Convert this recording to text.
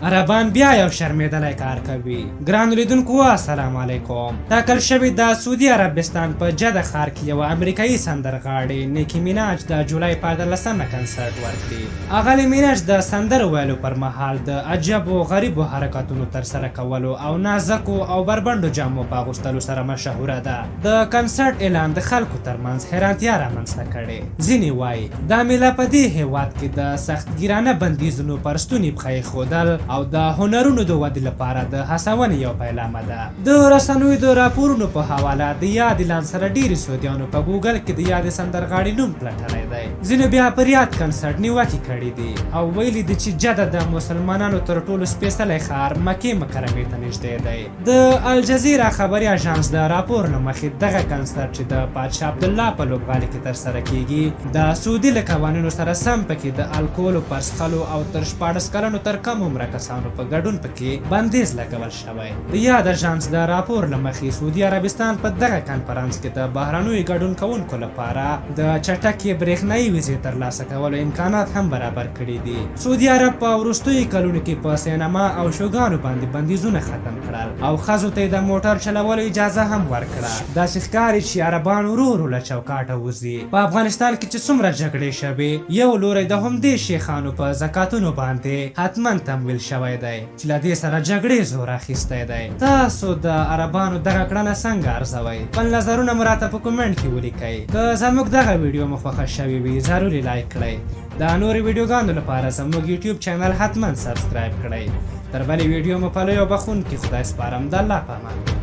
عربان بیا یو شرمېدلی کار کوي. ګرانو لیدونکو السلام علیکم. ټاکل شوې د سعودي عربستان په جده ښار کې یوه امریکایي سندرغاړې نیکي میناج د جولای په 18 کنسرت ورکړي. اغلې میناج د سندرو ویلو پر مهال د عجبو غریبو حرکتونو ترسره کولو او نازکو او بربنډو جامو په اغوستلو سره مشهوره ده. د کنسرت اعلان د خلکو ترمنځ حیرانتیا رامنځته کړې. ځینې وایي دا میله په دې هېواد کې د سختګیرانه بندیزونو پر ستوني پښه ایښودل او د هنرونو د ودې لپاره د هڅونې یو پیلامه ده. د رسنیو د راپورونو په حواله د یاد اعلان سره ډېرې سعودیانو په ګوګل کې د یادې سندرغاړې نوم پلټلی دی. ځینو بیا پر یاد کنسرت نیوکې کړي دي او ویلي دي چې جده د مسلمانانو تر ټولو سپېڅلی ښار مکې مکرمې ته نږدې دی. د الجزیره خبري اژانس د راپور له مخې دغه کنسرت چې د پادشاه عبدالله په لوبغالي کې ترسره کیږي د سعودي له قوانینو سره سم پکې د الکولو پر څښلو او تر 14 کلنو تر کم عمره کسانو په ګډون پکې بندیز لګول شوی. د یاد اژانس د راپور له مخې سعودي عربستان په دغه کنفرانس کې د بهرنیو ګډون کوونکو لپاره د چټکې برېښنایي ویزې ترلاسه کولو امکانات هم برابر کړي دي. سعودي عرب په وروستیو کلونو کې په سینما او شوګانو باندې بندیزونه ختم کړل او ښځو ته د موټر چلولو اجازه هم ورکړه. داسې ښکاري چې عربان ورو ورو له چوکاټه وځي. په افغانستان کې چې څومره جګړې شوې یو لوری د همدې شیخانو په زکاتونو باندې حتما تمویل شوی دی چې له دې سره جګړې زور اخیستی دی. تاسو د عربانو دغه کړنه څنګه ارزوئ؟ خپل نظرونه مو راته په کومنټ کې ولیکئ. که زموږ دغه ویډیو مو خوښه شوې وي ضروري لایک کړئ. د نورې ویډیوګانو لپاره زموږ یوټیوب چینل حتما سبسکرایب کړئ. تر بلې ویډیو مو په لوی او بخښونکي خدای سپارم. د الله په امان.